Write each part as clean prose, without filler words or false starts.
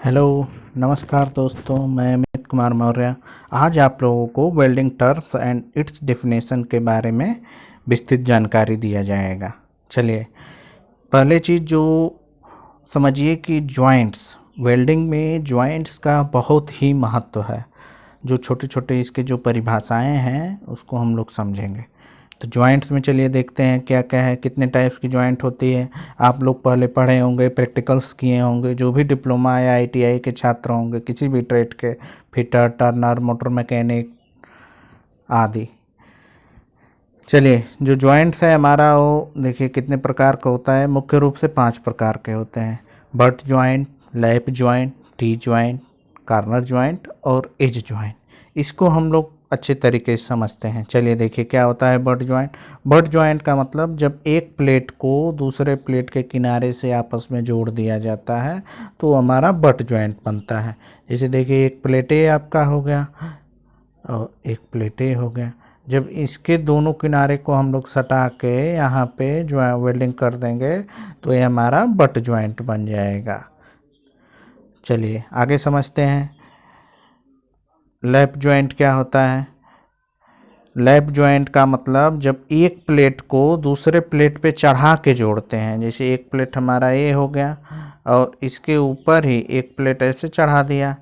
Hello, नमस्कार दोस्तों, मैं अमित कुमार मौर्य। आज आप लोगों को welding terms and it's definition के बारे में विस्तृत जानकारी दिया जाएगा। चलिए, पहले चीज़ जो समझिए कि जॉइंट्स, वेल्डिंग में जॉइंट्स का बहुत ही महत्व है। जो छोटे छोटे इसके जो परिभाषाएं हैं उसको हम लोग समझेंगे। तो जॉइंट्स में चलिए देखते हैं क्या क्या है, कितने टाइप्स की जॉइंट होती है। आप लोग पहले पढ़े होंगे, प्रैक्टिकल्स किए होंगे, जो भी डिप्लोमा या आईटीआई के छात्र होंगे, किसी भी ट्रेड के, फिटर, टर्नर, मोटर मैकेनिक आदि। चलिए, जो जॉइंट्स है हमारा वो देखिए कितने प्रकार का होता है। मुख्य रूप से 5 प्रकार के होते हैं: butt joint, lap joint, T joint, corner joint और एज जॉइंट। इसको हम लोग अच्छे तरीके से समझते हैं। चलिए देखिए क्या होता है बट जॉइंट। बट जॉइंट का मतलब जब एक प्लेट को दूसरे प्लेट के किनारे से आपस में जोड़ दिया जाता है तो हमारा बट जॉइंट बनता है। जैसे देखिए एक प्लेट ए आपका हो गया और एक प्लेट ए हो गया। जब इसके दोनों किनारे को हम लोग सटा के यहाँ पे जो वेल्डिंग कर देंगे तो ये हमारा बट जॉइंट बन जाएगा। चलिए आगे समझते हैं। लैप जॉइंट क्या होता है? लैप जॉइंट का मतलब जब एक प्लेट को दूसरे प्लेट पे चढ़ा के जोड़ते हैं। जैसे एक प्लेट हमारा ए हो गया और इसके ऊपर ही एक प्लेट ऐसे चढ़ा दिया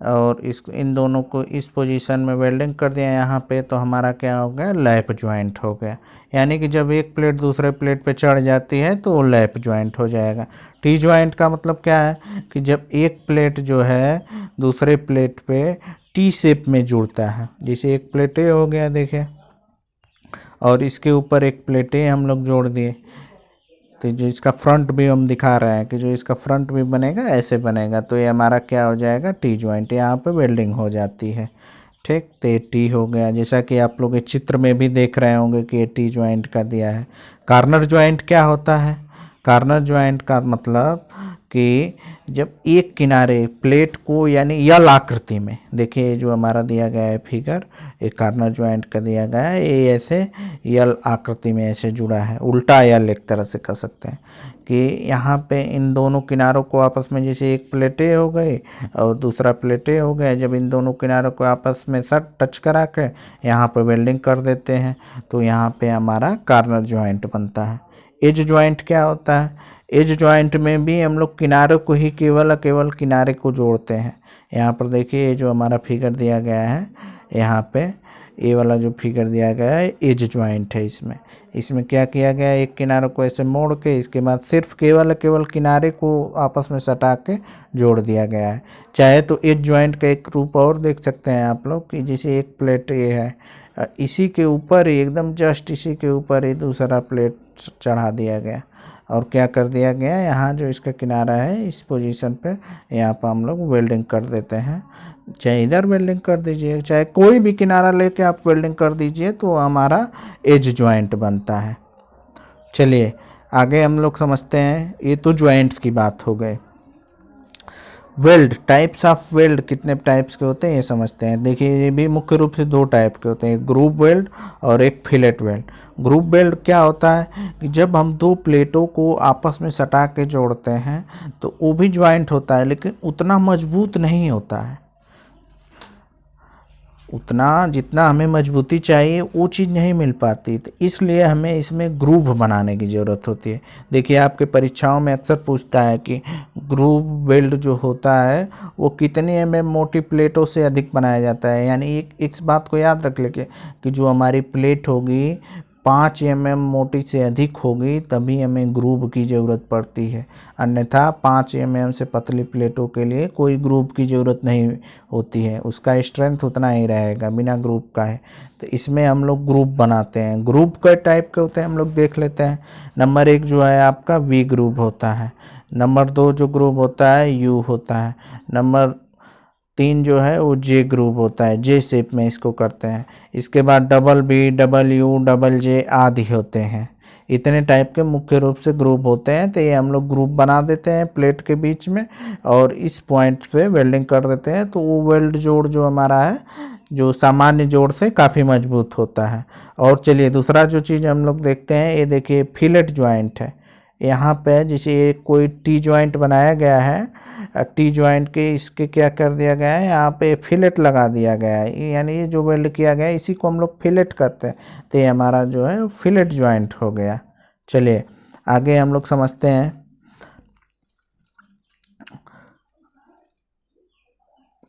और इन दोनों को इस पोजीशन में वेल्डिंग कर दिया यहाँ पे, तो हमारा क्या हो गया? लैप जॉइंट हो गया। यानी कि जब एक प्लेट दूसरे प्लेट पे चढ़ जाती है तो वो लैप जॉइंट हो जाएगा। टी जॉइंट का मतलब क्या है कि जब एक प्लेट जो है दूसरे प्लेट पे टी शेप में जुड़ता है। जैसे एक प्लेट ए हो गया देखिए, और इसके ऊपर एक प्लेट ए हम लोग जोड़ दिए, तो जो इसका फ्रंट भी हम दिखा रहे हैं कि जो इसका फ्रंट भी बनेगा ऐसे बनेगा, तो ये हमारा क्या हो जाएगा? T joint. यहाँ पे वेल्डिंग हो जाती है। ठीक, तो ये टी हो गया। जैसा कि आप लोग इस चित्र में भी देख रहे होंगे कि ये टी जॉइंट का दिया है। कार्नर जॉइंट क्या होता है? कार्नर जॉइंट का मतलब कि जब एक किनारे प्लेट को यानी यल आकृति में, देखिए जो हमारा दिया गया है फिगर, एक कार्नर जॉइंट का दिया गया है, ये ऐसे यल आकृति में ऐसे जुड़ा है, उल्टा यल एक तरह से कह सकते हैं कि यहाँ पे इन दोनों किनारों को आपस में, जैसे एक प्लेटें हो गई और दूसरा प्लेटें हो गए, जब इन दोनों किनारों को आपस में सट टच करा के यहाँ पर वेल्डिंग कर देते हैं तो यहाँ पे हमारा कार्नर जॉइंट बनता है। एज जॉइंट क्या होता है? एज जॉइंट में भी हम लोग किनारे को ही केवल किनारे को जोड़ते हैं। यहाँ पर देखिए ये जो हमारा फिगर दिया गया है, यहाँ पे ये वाला जो फिगर दिया गया है एज जॉइंट है। इसमें क्या किया गया है? एक किनारे को ऐसे मोड़ के इसके बाद सिर्फ केवल किनारे को आपस में सटा के जोड़ दिया गया है। चाहे तो एज जॉइंट का एक रूप और देख सकते हैं आप लोग कि जैसे एक प्लेट ये है, इसी के ऊपर ही एकदम जस्ट इसी के ऊपर ही दूसरा प्लेट चढ़ा दिया गया और क्या कर दिया गया, यहाँ जो इसका किनारा है इस पोजीशन पे यहाँ पर हम लोग वेल्डिंग कर देते हैं। चाहे इधर वेल्डिंग कर दीजिए, चाहे कोई भी किनारा लेके आप वेल्डिंग कर दीजिए तो हमारा एज जॉइंट बनता है। चलिए आगे हम लोग समझते हैं। ये तो जॉइंट्स की बात हो गई। वेल्ड, टाइप्स ऑफ वेल्ड कितने टाइप्स के होते हैं ये समझते हैं। देखिए ये भी मुख्य रूप से 2 टाइप के होते हैं, एक ग्रुप वेल्ड और एक फिलेट वेल्ड। ग्रुप वेल्ड क्या होता है कि जब हम 2 प्लेटों को आपस में सटा के जोड़ते हैं तो वो भी ज्वाइंट होता है, लेकिन उतना मजबूत नहीं होता है। उतना जितना हमें मजबूती चाहिए वो चीज़ नहीं मिल पाती, तो इसलिए हमें इसमें ग्रूव बनाने की ज़रूरत होती है। देखिए आपके परीक्षाओं में अक्सर पूछता है कि ग्रूव वेल्ड जो होता है वो कितनी एमएम मोटी प्लेटों से अधिक बनाया जाता है। यानी एक इस बात को याद रख लेके कि जो हमारी प्लेट होगी 5 एमएम मोटी से अधिक होगी तभी हमें ग्रूव की ज़रूरत पड़ती है, अन्यथा 5 एमएम से पतली प्लेटों के लिए कोई ग्रूव की ज़रूरत नहीं होती है, उसका स्ट्रेंथ उतना ही रहेगा बिना ग्रूव का है। तो इसमें हम लोग ग्रूव बनाते हैं। ग्रूव कई टाइप के होते हैं हम लोग देख लेते हैं। नंबर 1 जो है आपका वी ग्रूव होता है। नंबर 2 जो ग्रूव होता है यू होता है। नंबर 3 जो है वो जे ग्रूव होता है, जे शेप में इसको करते हैं। इसके बाद double B, double U, double J आदि होते हैं। इतने टाइप के मुख्य रूप से ग्रुप होते हैं। तो ये हम लोग ग्रुप बना देते हैं प्लेट के बीच में और इस पॉइंट पे वेल्डिंग कर देते हैं, तो वो वेल्ड जोड़ जो हमारा है जो सामान्य जोड़ से काफ़ी मजबूत होता है। और चलिए दूसरा जो चीज़ हम लोग देखते हैं, ये देखिए फिलेट ज्वाइंट है। यहाँ पे जैसे कोई टी ज्वाइंट बनाया गया है टी जॉइंट के इसके क्या कर दिया गया है, यहाँ पे फिलेट लगा दिया गया है, यानी ये जो वेल्ड किया गया है इसी को हम लोग फिलेट करते हैं, तो ये हमारा जो है फिलेट जॉइंट हो गया। चलिए आगे हम लोग समझते हैं।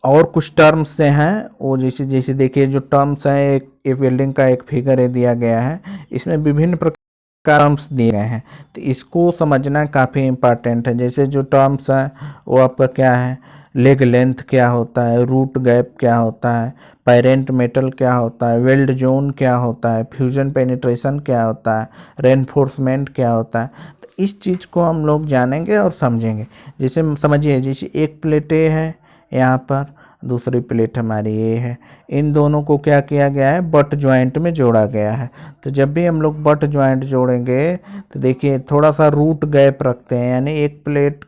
और कुछ टर्म्स से हैं वो, जैसे जैसे देखिए जो टर्म्स हैं, एक वेल्डिंग का एक फिगर है दिया गया है, इसमें विभिन्न प्रकार टर्म्स दिए गए हैं, तो इसको समझना काफ़ी इम्पॉर्टेंट है। जैसे जो टर्म्स हैं वो आपका क्या है, लेग लेंथ क्या होता है, रूट गैप क्या होता है, पेरेंट मेटल क्या होता है, वेल्ड जोन क्या होता है, फ्यूजन पेनिट्रेशन क्या होता है, रेनफोर्समेंट क्या होता है, तो इस चीज़ को हम लोग जानेंगे और समझेंगे। जैसे समझिए, जैसे एक प्लेट ए है यहाँ पर, दूसरी प्लेट हमारी ये है, इन दोनों को क्या किया गया है, बट ज्वाइंट में जोड़ा गया है। तो जब भी हम लोग बट ज्वाइंट जोड़ेंगे तो देखिए थोड़ा सा रूट गैप रखते हैं, यानी एक प्लेट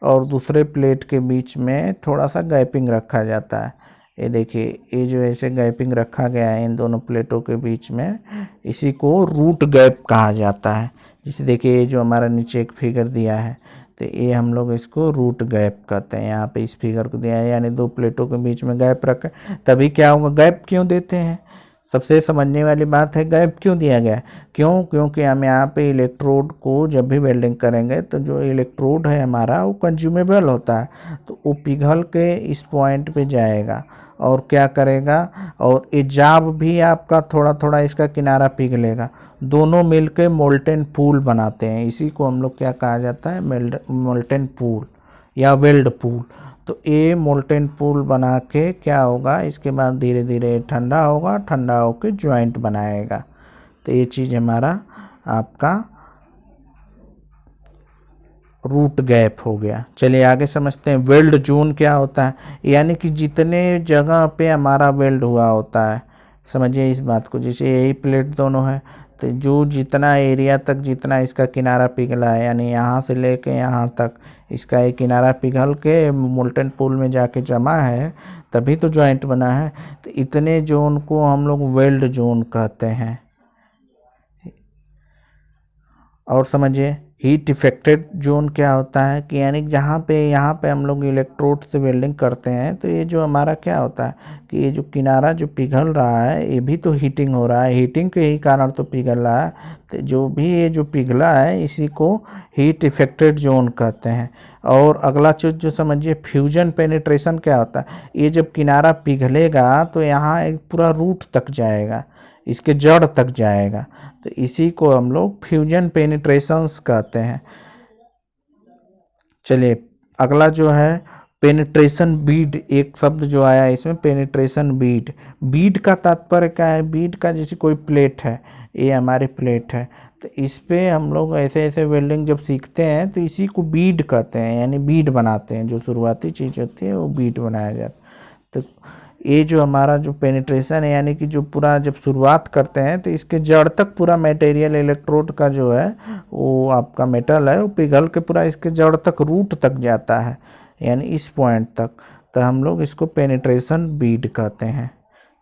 और दूसरे प्लेट के बीच में थोड़ा सा गैपिंग रखा जाता है। ये देखिए ये जो ऐसे गैपिंग रखा गया है इन दोनों प्लेटों के बीच में, इसी को रूट गैप कहा जाता है। जैसे देखिए ये जो हमारा नीचे एक फिगर दिया है, तो ये हम लोग इसको रूट गैप कहते हैं। यहाँ पे इस फिगर को दिया है, यानी दो प्लेटों के बीच में गैप रखा, तभी क्या होगा, गैप क्यों देते हैं, सबसे समझने वाली बात है गैप क्यों दिया गया। क्योंकि हम यहाँ पे इलेक्ट्रोड को जब भी वेल्डिंग करेंगे तो जो इलेक्ट्रोड है हमारा वो कंज्यूमेबल होता है, तो वो पिघल के इस पॉइंट पे जाएगा और क्या करेगा, और ये जाब भी आपका थोड़ा थोड़ा इसका किनारा पिघलेगा, दोनों मिलके मोल्टेन पूल बनाते हैं। इसी को हम लोग क्या कहा जाता है, मोल्टेन पूल या वेल्ड पूल। तो ये मोल्टेन पूल बना के क्या होगा, इसके बाद धीरे धीरे ठंडा होगा, ठंडा होकर ज्वाइंट बनाएगा। तो ये चीज़ हमारा आपका रूट गैप हो गया। चलिए आगे समझते हैं, वेल्ड जोन क्या होता है, यानी कि जितने जगह पे हमारा वेल्ड हुआ होता है, समझिए इस बात को। जैसे यही प्लेट दोनों है, तो जो जितना एरिया तक जितना इसका किनारा पिघला है, यानी यहाँ से लेके यहाँ तक इसका एक किनारा पिघल के मोल्टन पूल में जाके जमा है, तभी तो जॉइंट बना है। तो इतने जोन को हम लोग वेल्ड जोन कहते हैं। और समझिए हीट इफेक्टेड जोन क्या होता है, कि यानी जहाँ पे यहाँ पे हम लोग इलेक्ट्रोड से वेल्डिंग करते हैं, तो ये जो हमारा क्या होता है कि ये जो किनारा जो पिघल रहा है, ये भी तो हीटिंग हो रहा है, हीटिंग के ही कारण तो पिघल रहा है। तो जो भी ये जो पिघला है इसी को हीट इफेक्टेड जोन कहते हैं। और अगला चीज़ जो समझिए, फ्यूजन पेनिट्रेशन क्या होता है, ये जब किनारा पिघलेगा तो यहाँ एक पूरा रूट तक जाएगा, इसके जड़ तक जाएगा, तो इसी को हम लोग फ्यूजन पेनिट्रेशंस कहते हैं। चलिए अगला जो है पेनिट्रेशन बीड, एक शब्द जो आया है इसमें, पेनिट्रेशन बीड। बीड का तात्पर्य क्या है, बीड का जैसे कोई प्लेट है, ये हमारी प्लेट है, तो इस पे हम लोग ऐसे ऐसे वेल्डिंग जब सीखते हैं तो इसी को बीड कहते हैं, यानी बीड बनाते हैं, जो शुरुआती चीज़ होती है वो बीड बनाया जाता है। तो ये जो हमारा जो पेनिट्रेशन है, यानी कि जो पूरा जब शुरुआत करते हैं तो इसके जड़ तक पूरा मटेरियल इलेक्ट्रोड का जो है वो आपका मेटल है वो पिघल के पूरा इसके जड़ तक रूट तक जाता है, यानी इस पॉइंट तक, तो हम लोग इसको पेनिट्रेशन बीड कहते हैं।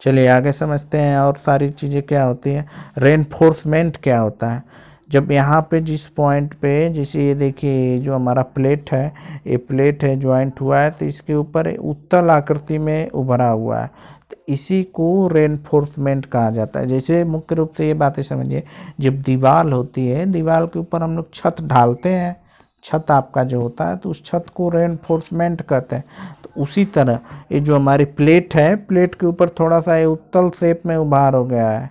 चलिए आगे समझते हैं और सारी चीज़ें क्या होती हैं। रेनफोर्समेंट क्या होता है, जब यहाँ पे जिस पॉइंट पे, जैसे ये देखिए जो हमारा प्लेट है, ये प्लेट है ज्वाइंट हुआ है, तो इसके ऊपर उत्तल आकृति में उभरा हुआ है, तो इसी को रेनफोर्समेंट कहा जाता है। जैसे मुख्य रूप से ये बातें समझिए, जब दीवार होती है, दीवार के ऊपर हम लोग छत ढालते हैं, छत आपका जो होता है, तो उस छत को रेनफोर्समेंट कहते हैं। तो उसी तरह ये जो हमारी प्लेट है, प्लेट के ऊपर थोड़ा सा ये उत्तल शेप में उभार हो गया है,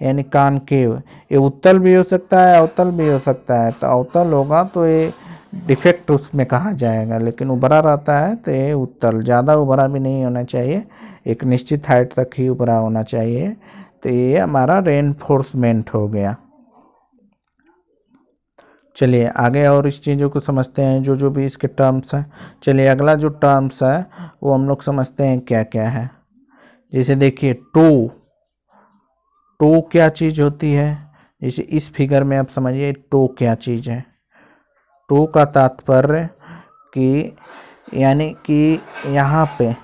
यानी कॉनकेव, ये उत्तल भी हो सकता है अवतल भी हो सकता है, तो अवतल होगा तो ये डिफेक्ट उसमें कहा जाएगा, लेकिन उभरा रहता है तो ये उत्तल, ज़्यादा उभरा भी नहीं होना चाहिए, एक निश्चित हाइट तक ही उभरा होना चाहिए। तो ये हमारा रेनफोर्समेंट हो गया। चलिए आगे और इस चीज़ों को समझते हैं, जो जो भी इसके टर्म्स हैं। चलिए अगला जो टर्म्स है वो हम लोग समझते हैं क्या क्या है। जैसे देखिए टो, टो क्या चीज़ होती है, जैसे इस फिगर में आप समझिए टो क्या चीज़ है। टो का तात्पर्य कि यानी कि यहाँ पे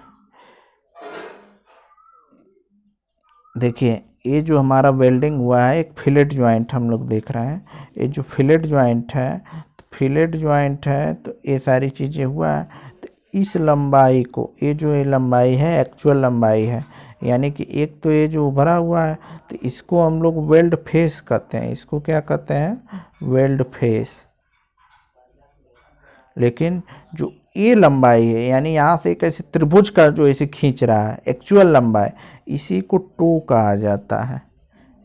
देखिए ये जो हमारा वेल्डिंग हुआ है, एक फिलेट ज्वाइंट हम लोग देख रहे हैं, ये जो फिलेट ज्वाइंट है, फिलेट ज्वाइंट है, तो ये सारी चीज़ें हुआ है, तो इस लंबाई को, ये जो ये लंबाई है एक्चुअल लंबाई है, यानी कि एक तो ये जो उभरा हुआ है तो इसको हम लोग वेल्ड फेस कहते हैं। इसको क्या कहते हैं? Weld face. लेकिन जो ये लंबाई है, यानी यहाँ से एक ऐसे त्रिभुज का जो ऐसे खींच रहा है एक्चुअल लंबाई, इसी को टो कहा जाता है।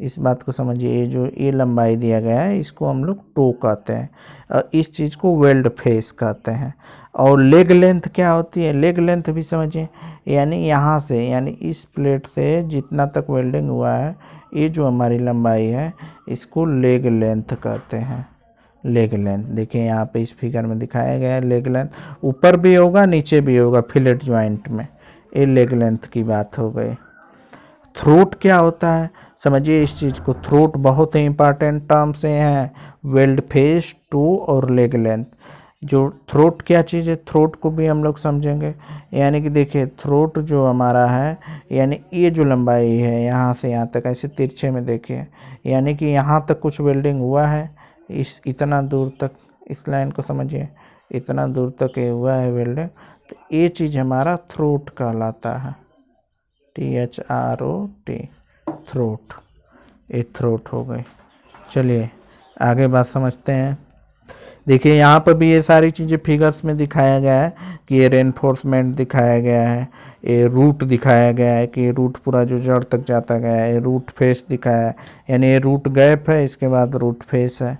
इस बात को समझिए, ये जो ये लंबाई दिया गया है इसको हम लोग टो कहते हैं, और इस चीज़ को वेल्ड फेस कहते हैं। और लेग लेंथ क्या होती है? लेग लेंथ भी समझिए, यानी यहाँ से, यानी इस प्लेट से जितना तक वेल्डिंग हुआ है, ये जो हमारी लंबाई है इसको लेग लेंथ कहते हैं। लेग लेंथ देखिए यहाँ पे इस फिगर में दिखाया गया है। लेग लेंथ ऊपर भी होगा नीचे भी होगा फिलेट ज्वाइंट में, ये लेग लेंथ की बात हो गई। थ्रोट क्या होता है समझिए इस चीज़ को। थ्रोट बहुत ही इंपॉर्टेंट टर्म से हैं, वेल्ड फेस, टो और लेग लेंथ। जो थ्रोट क्या चीज़ है, थ्रोट को भी हम लोग समझेंगे। यानी कि देखिए थ्रोट जो हमारा है, यानी ये जो लंबाई है यहाँ से यहाँ तक ऐसे तिरछे में देखिए, यानी कि यहाँ तक कुछ वेल्डिंग हुआ है, इस इतना दूर तक, इस लाइन को समझिए, इतना दूर तक ये हुआ है वेल्डिंग, तो ये चीज़ हमारा थ्रोट कहलाता है। THROT, throat. ये थ्रोट हो गई। चलिए आगे बात समझते हैं। देखिए यहाँ पर भी ये सारी चीज़ें फिगर्स में दिखाया गया है कि ये रेनफोर्समेंट दिखाया गया है, ये रूट दिखाया गया है कि ये रूट पूरा जो जड़ तक जाता गया है, ये रूट फेस दिखाया है, यानी ये रूट गैप है, इसके बाद रूट फेस है।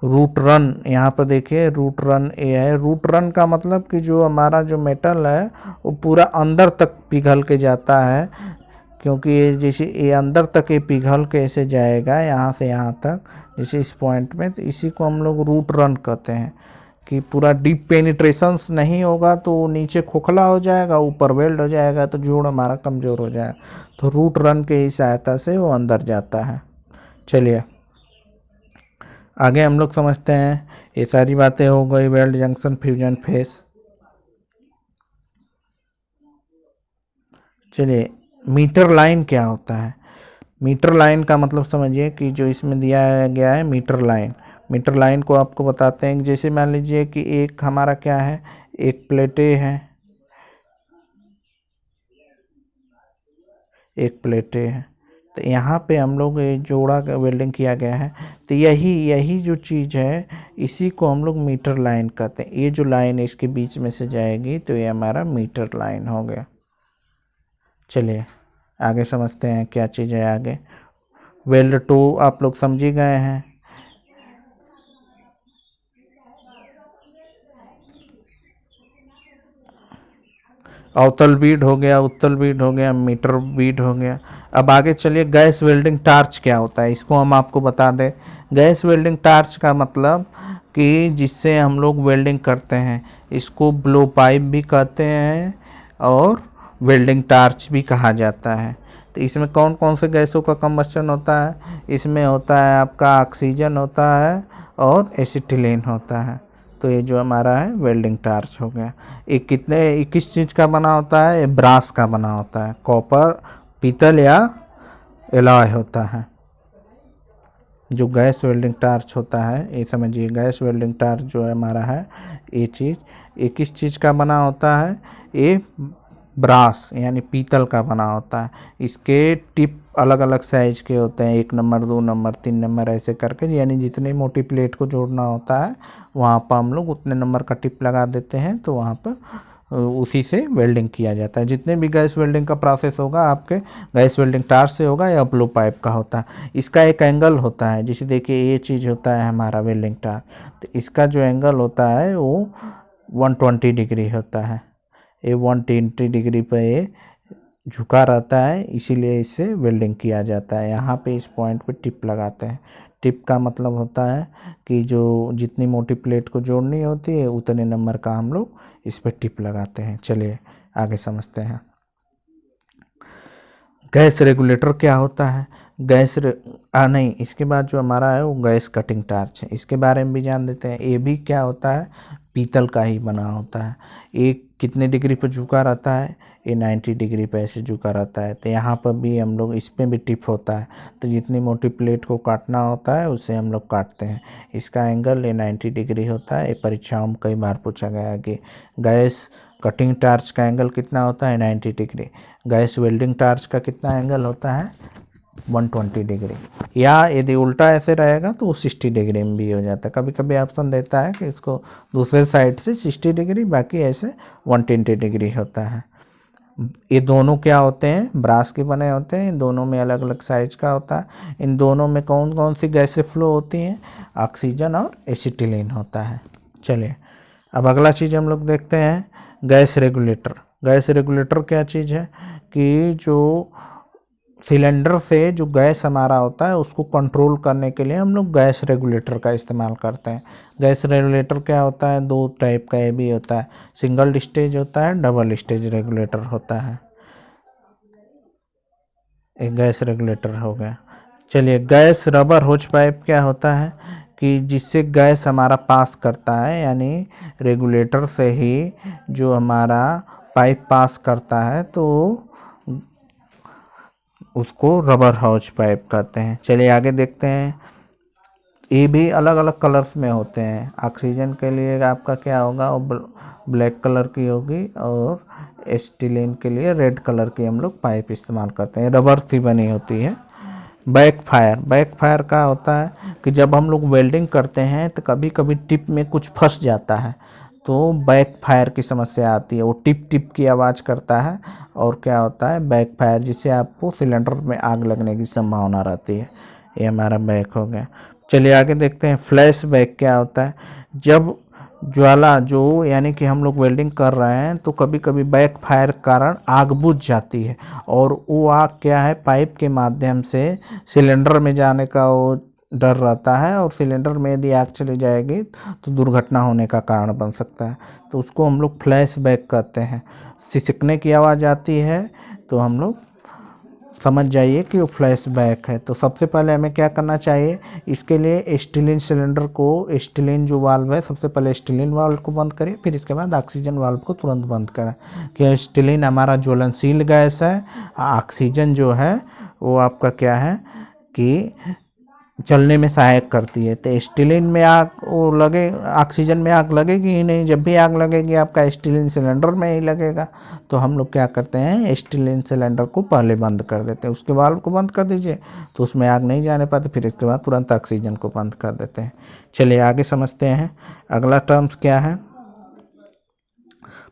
रूट रन यहाँ पर देखिए, रूट रन ये है। रूट रन का मतलब कि जो हमारा जो मेटल है वो पूरा अंदर तक पिघल के जाता है, क्योंकि ये जैसे ये अंदर तक ये पिघल के ऐसे जाएगा यहाँ से यहाँ तक, जैसे इस पॉइंट में, तो इसी को हम लोग रूट रन कहते हैं। कि पूरा डीप पेनिट्रेशंस नहीं होगा तो नीचे खोखला हो जाएगा, ऊपर वेल्ड हो जाएगा, तो जोड़ हमारा कमज़ोर हो जाएगा। तो रूट रन के ही सहायता से वो अंदर जाता है। चलिए आगे हम लोग समझते हैं। ये सारी बातें हो गई वेल्ड जंक्शन फ्यूजन फेस। चलिए मीटर लाइन क्या होता है? मीटर लाइन का मतलब समझिए कि जो इसमें दिया गया है मीटर लाइन। मीटर लाइन को आपको बताते हैं, जैसे मान लीजिए कि एक हमारा क्या है, एक प्लेटें हैं, एक प्लेटें हैं, तो यहाँ पे हम लोग ये जोड़ा वेल्डिंग किया गया है, तो यही जो चीज़ है इसी को हम लोग मीटर लाइन कहते हैं। ये जो लाइन इसके बीच में से जाएगी तो ये हमारा मीटर लाइन हो गया। चलिए आगे समझते हैं क्या चीज़ है आगे। वेल्ड टू आप लोग समझ ही गए हैं। अवतल बीड हो गया, उत्तल बीड हो गया, मीटर बीड हो गया। अब आगे चलिए गैस वेल्डिंग टार्च क्या होता है, इसको हम आपको बता दें। गैस वेल्डिंग टार्च का मतलब कि जिससे हम लोग वेल्डिंग करते हैं, इसको ब्लो पाइप भी कहते हैं और वेल्डिंग टार्च भी कहा जाता है। तो इसमें कौन कौन से गैसों का कंबस्शन होता है? इसमें होता है आपका ऑक्सीजन होता है और एसिटिलीन होता है। तो ये जो हमारा है वेल्डिंग टार्च हो गया। ये किस चीज़ का बना होता है? ये ब्रास का बना होता है, कॉपर, पीतल या एलॉय होता है। जो गैस वेल्डिंग टार्च होता है, ये समझिए गैस वेल्डिंग टार्च जो है हमारा है, ये किस चीज़ का बना होता है? ये ब्रास यानी पीतल का बना होता है। इसके टिप अलग अलग साइज के होते हैं, 1 नंबर, 2 नंबर, 3 नंबर ऐसे करके, यानी जितनी मोटी प्लेट को जोड़ना होता है वहाँ पर हम लोग उतने नंबर का टिप लगा देते हैं, तो वहाँ पर उसी से वेल्डिंग किया जाता है। जितने भी गैस वेल्डिंग का प्रोसेस होगा आपके गैस वेल्डिंग टार्च से होगा या ब्लो पाइप का होता है। इसका एक एंगल होता है, जैसे देखिए ये चीज़ होता है हमारा वेल्डिंग टार्च, तो इसका जो एंगल होता है वो 120 डिग्री होता है। ये 120 डिग्री पर ये झुका रहता है, इसीलिए इससे वेल्डिंग किया जाता है। यहाँ पे इस पॉइंट पे टिप लगाते हैं। टिप का मतलब होता है कि जो जितनी मोटी प्लेट को जोड़नी होती है उतने नंबर का हम लोग इस पर टिप लगाते हैं। चलिए आगे समझते हैं। गैस रेगुलेटर क्या होता है? नहीं, इसके बाद जो हमारा है वो गैस कटिंग टार्च है, इसके बारे में भी जान देते हैं। ये भी क्या होता है? पीतल का ही बना होता है। ये कितने डिग्री पर झुका रहता है, ये 90 डिग्री पे ऐसे झुका रहता है। तो यहाँ पर भी हम लोग इस पे भी टिप होता है, तो जितनी मोटी प्लेट को काटना होता है उससे हम लोग काटते हैं। इसका एंगल ये 90 डिग्री होता है। ये परीक्षाओं में कई बार पूछा गया है कि गैस कटिंग टार्च का एंगल कितना होता है, 90 डिग्री। गैस वेल्डिंग टार्च का कितना एंगल होता है, 120 डिग्री। या यदि उल्टा ऐसे रहेगा तो वो 60 डिग्री में भी हो जाता है। कभी कभी ऑप्शन देता है कि इसको दूसरे साइड से 60 डिग्री, बाकी ऐसे 120 डिग्री होता है। ये दोनों क्या होते हैं, ब्रास के बने होते हैं। इन दोनों में अलग अलग साइज का होता है। इन दोनों में कौन कौन सी गैसें फ्लो होती हैं, ऑक्सीजन और एसिटिलीन होता है। चलिए अब अगला चीज़ हम लोग देखते हैं, गैस रेगुलेटर। गैस रेगुलेटर क्या चीज़ है कि जो सिलेंडर से जो गैस हमारा होता है उसको कंट्रोल करने के लिए हम लोग गैस रेगुलेटर का इस्तेमाल करते हैं। गैस रेगुलेटर क्या होता है, दो टाइप का ये भी होता है, सिंगल स्टेज होता है, डबल स्टेज रेगुलेटर होता है। एक गैस रेगुलेटर हो गया। चलिए गैस रबर होज पाइप क्या होता है कि जिससे गैस हमारा पास करता है, यानी रेगुलेटर से ही जो हमारा पाइप पास करता है तो उसको रबर हौज पाइप कहते हैं। चलिए आगे देखते हैं, ये भी अलग अलग कलर्स में होते हैं। ऑक्सीजन के लिए आपका क्या होगा, वो ब्लैक कलर की होगी, और एसिटिलीन के लिए रेड कलर की हम लोग पाइप इस्तेमाल करते हैं, रबर से बनी होती है। बैकफायर, बैकफायर का होता है कि जब हम लोग वेल्डिंग करते हैं तो कभी कभी टिप में कुछ फंस जाता है तो बैकफायर की समस्या आती है। वो टिप टिप की आवाज़ करता है और क्या होता है, बैकफायर, जिससे आपको सिलेंडर में आग लगने की संभावना रहती है। ये हमारा बैक हो गया। चलिए आगे देखते हैं, फ्लैश बैक क्या होता है। जब ज्वाला जो यानी कि हम लोग वेल्डिंग कर रहे हैं तो कभी कभी बैक फायर के कारण आग बुझ जाती है, और वो आग क्या है, पाइप के माध्यम से सिलेंडर में जाने का वो डर रहता है, और सिलेंडर में यदि आग चली जाएगी तो दुर्घटना होने का कारण बन सकता है। तो उसको हम लोग फ्लैश बैक कहते हैं। सिसकने की आवाज़ आती है तो हम लोग समझ जाइए कि वो फ्लैश बैक है। तो सबसे पहले हमें क्या करना चाहिए, इसके लिए एसिटिलीन सिलेंडर को, एसिटिलीन जो वाल्व है, सबसे पहले एसिटिलीन वाल्व को बंद करिए, फिर इसके बाद ऑक्सीजन वाल्व को तुरंत बंद करें। कि एसिटिलीन हमारा ज्वलनशील गैस है, ऑक्सीजन जो है वो आपका क्या है कि चलने में सहायक करती है। तो एसिटिलीन में आग वो लगे, ऑक्सीजन में आग लगेगी ही नहीं। जब भी आग लगेगी आपका एसिटिलीन सिलेंडर में ही लगेगा। तो हम लोग क्या करते हैं, एसिटिलीन सिलेंडर को पहले बंद कर देते हैं, उसके वाल्व को बंद कर दीजिए तो उसमें आग नहीं जाने पाती, फिर इसके बाद तुरंत ऑक्सीजन को बंद कर देते हैं। चलिए आगे समझते हैं, अगला टर्म्स क्या है,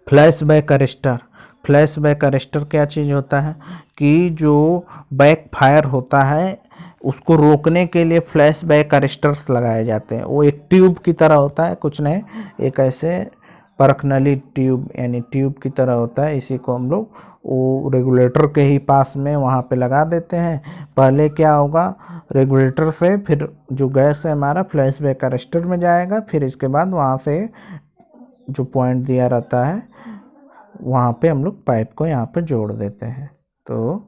flash back arrester. Flash back arrester क्या चीज़ होता है कि जो बैक फायर होता है उसको रोकने के लिए फ्लैश बैक अरेस्टर्स लगाए जाते हैं। वो एक ट्यूब की तरह होता है, कुछ नहीं, एक ऐसे परखनली ट्यूब यानी ट्यूब की तरह होता है। इसी को हम लोग वो रेगुलेटर के ही पास में वहाँ पे लगा देते हैं। पहले क्या होगा, रेगुलेटर से फिर जो गैस है हमारा फ्लैश बैक अरेस्टर में जाएगा, फिर इसके बाद वहाँ से जो पॉइंट दिया रहता है वहाँ पे हम लोग पाइप को यहाँ पे जोड़ देते हैं। तो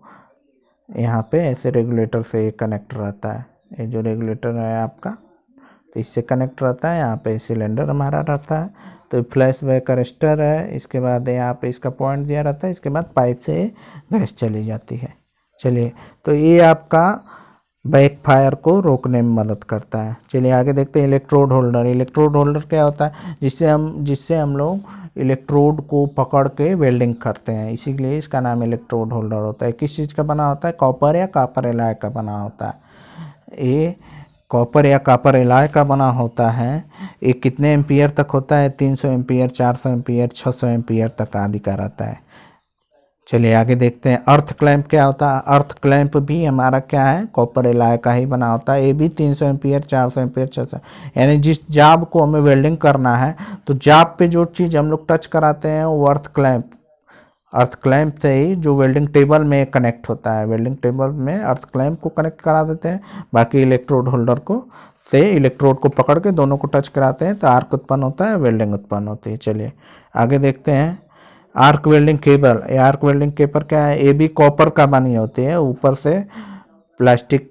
यहाँ पे ऐसे रेगुलेटर से कनेक्ट रहता है। ये जो रेगुलेटर है आपका, तो इससे कनेक्ट रहता है, यहाँ पे सिलेंडर हमारा रहता है। तो फ्लैश बैक अरेस्टर है, इसके बाद यहाँ पे इसका पॉइंट दिया रहता है, इसके बाद पाइप से गैस चली जाती है। चलिए, तो ये आपका बैक फायर को रोकने में मदद करता है। चलिए आगे देखते हैं, इलेक्ट्रोड होल्डर। इलेक्ट्रोड होल्डर क्या होता है, जिससे हम लोग इलेक्ट्रोड को पकड़ के वेल्डिंग करते हैं, इसीलिए इसका नाम इलेक्ट्रोड होल्डर होता है। किस चीज़ का बना होता है, कॉपर या कॉपर एलॉय का बना होता है। ये कॉपर या कॉपर एलॉय का बना होता है। ये कितने एम्पियर तक होता है, 300 एम्पियर, 400 एम्पियर, 600 एम्पियर तक आदि का रहता है। चलिए आगे देखते हैं, अर्थ क्लैंप क्या होता है। अर्थ क्लैंप भी हमारा क्या है, कॉपर एलॉय का ही बना होता है। ये भी 300 एम्पियर, 400 एम्पियर, 600, यानी जिस जाब को हमें वेल्डिंग करना है तो जाब पे जो चीज़ हम लोग टच कराते हैं वो अर्थ क्लैंप, अर्थ क्लैंप से ही जो वेल्डिंग टेबल में कनेक्ट होता है, वेल्डिंग टेबल में अर्थ क्लैंप को कनेक्ट करा देते हैं। बाकी इलेक्ट्रोड होल्डर को से इलेक्ट्रोड को पकड़ के दोनों को टच कराते हैं तो आर्क उत्पन्न होता है, वेल्डिंग उत्पन्न होती है। चलिए आगे देखते हैं, आर्क वेल्डिंग केबल। ये आर्क वेल्डिंग केबल क्या है, ये भी कॉपर का बनी होती है, ऊपर से प्लास्टिक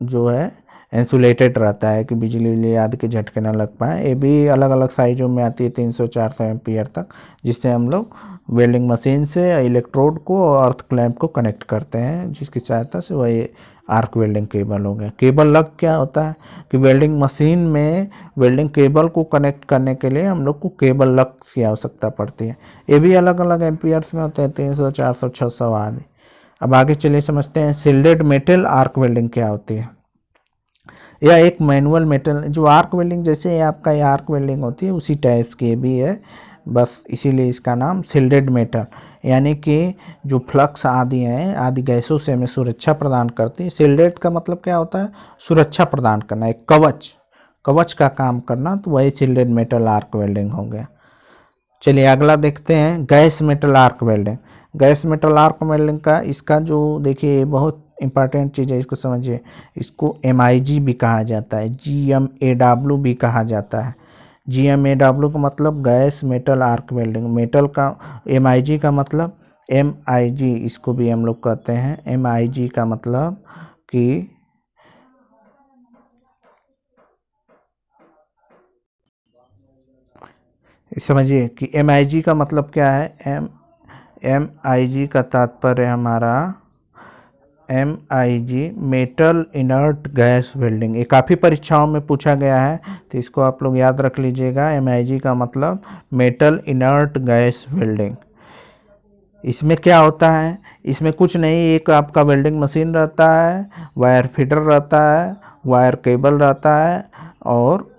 जो है इंसुलेटेड रहता है कि बिजली आदि के झटके ना लग पाए। ये भी अलग अलग साइजों में आती है 300-400 एम्पियर तक, जिससे हम लोग वेल्डिंग मशीन से इलेक्ट्रोड को और अर्थ क्लैंप को कनेक्ट करते हैं, जिसकी सहायता से वही आर्क वेल्डिंग केबल हो गया। केबल लग क्या होता है कि वेल्डिंग मशीन में वेल्डिंग केबल को कनेक्ट करने के लिए हम लोग को केबल लग की आवश्यकता पड़ती है। ये भी अलग अलग एम्पियर्स में होते हैं, 300, 400, 600 आदि। अब आगे चलिए समझते हैं शिल्डेड मेटल आर्क वेल्डिंग क्या होती है। यह एक मैनुअल मेटल जो आर्क वेल्डिंग जैसे आपका ये आर्क वेल्डिंग होती है उसी टाइप्स की भी है, बस इसीलिए इसका नाम शिल्डेड मेटल, यानी कि जो फ्लक्स आदि हैं आदि गैसों से हमें सुरक्षा प्रदान करती है। शिल्डेड का मतलब क्या होता है, सुरक्षा प्रदान करना, एक कवच का काम करना, तो वही शिल्डेड मेटल आर्क वेल्डिंग हो गया। चलिए अगला देखते हैं gas metal arc welding. Gas metal arc welding का इसका जो देखिए बहुत इंपॉर्टेंट चीज़ है, इसको समझिए। इसको MIG भी कहा जाता है, GMAW भी कहा जाता है। GMAW का मतलब gas metal arc welding, metal का MIG का मतलब MIG, इसको भी हम लोग कहते हैं। MIG का मतलब कि समझिए कि MIG का मतलब क्या है। MIG का तात्पर्य हमारा MIG metal inert gas welding, ये काफ़ी परीक्षाओं में पूछा गया है, तो इसको आप लोग याद रख लीजिएगा। MIG का मतलब मेटल इनर्ट गैस वेल्डिंग। इसमें क्या होता है, इसमें कुछ नहीं, एक आपका वेल्डिंग मशीन रहता है, वायर फीडर रहता है, वायर केबल रहता है, और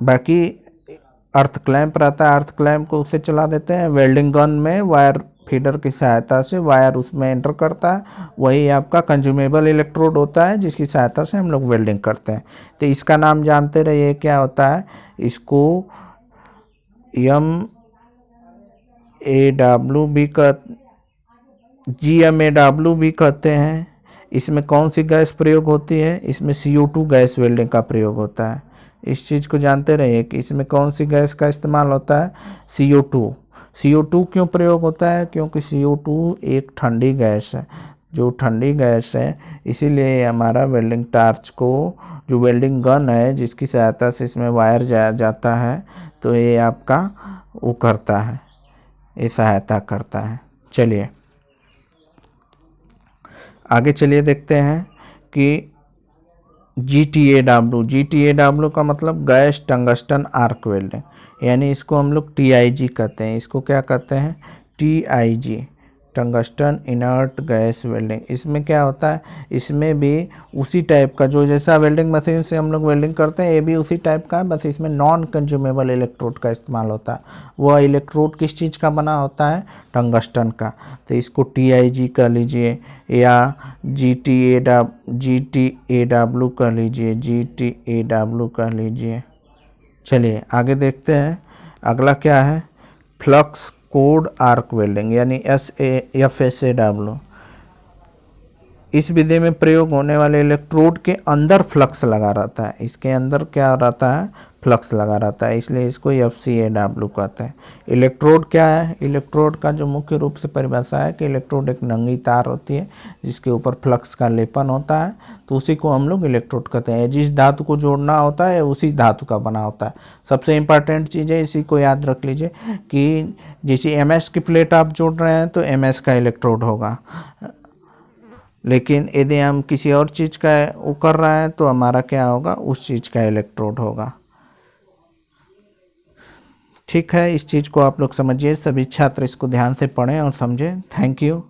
बाकी अर्थ क्लैंप रहता है। अर्थ क्लैंप को उससे चला देते हैं, वेल्डिंग गन में वायर फीडर की सहायता से वायर उसमें एंटर करता है, वही आपका कंज्यूमेबल इलेक्ट्रोड होता है जिसकी सहायता से हम लोग वेल्डिंग करते हैं। तो इसका नाम जानते रहिए क्या होता है, इसको GMAW भी कहते हैं। इसमें कौन सी गैस प्रयोग होती है, इसमें CO2 गैस वेल्डिंग का प्रयोग होता है। इस चीज़ को जानते रहिए कि इसमें कौन सी गैस का इस्तेमाल होता है, CO2 क्यों प्रयोग होता है, क्योंकि CO2 एक ठंडी गैस है, जो ठंडी गैस है, इसीलिए हमारा वेल्डिंग टार्च को, जो वेल्डिंग गन है जिसकी सहायता से इसमें वायर जाता है, तो ये आपका वो करता है, ये सहायता करता है। चलिए आगे चलिए देखते हैं कि GTAW का मतलब गैस टंगस्टन आर्क वेल्डिंग, यानी इसको हम लोग TIG कहते हैं। इसको क्या कहते हैं, TIG, tungsten inert gas welding. इसमें क्या होता है, इसमें भी उसी टाइप का, जो जैसा वेल्डिंग मशीन से हम लोग वेल्डिंग करते हैं, ये भी उसी टाइप का है, बस इसमें नॉन कंज्यूमेबल इलेक्ट्रोड का इस्तेमाल होता है। वह इलेक्ट्रोड किस चीज़ का बना होता है, टंगस्टन का, तो इसको TIG कह लीजिए या GTAW कह लीजिए, GTAW कह लीजिए। चलिए आगे देखते हैं, अगला क्या है, फ्लक्स कोड आर्क वेल्डिंग, यानी FSAW। इस विधि में प्रयोग होने वाले इलेक्ट्रोड के अंदर फ्लक्स लगा रहता है, इसके अंदर क्या रहता है, फ्लक्स लगा रहता है, इसलिए इसको FCAW कहते हैं। इलेक्ट्रोड क्या है, इलेक्ट्रोड का जो मुख्य रूप से परिभाषा है कि इलेक्ट्रोड एक नंगी तार होती है जिसके ऊपर फ्लक्स का लेपन होता है, तो उसी को हम लोग इलेक्ट्रोड कहते हैं। जिस धातु को जोड़ना होता है उसी धातु का बना होता है। सबसे इंपॉर्टेंट चीज़ है, इसी को याद रख लीजिए कि जैसे MS की प्लेट आप जोड़ रहे हैं तो MS का इलेक्ट्रोड होगा, लेकिन यदि हम किसी और चीज़ का वो कर रहे हैं तो हमारा क्या होगा, उस चीज़ का इलेक्ट्रोड होगा। ठीक है, इस चीज़ को आप लोग समझिए, सभी छात्र इसको ध्यान से पढ़ें और समझें। Thank you.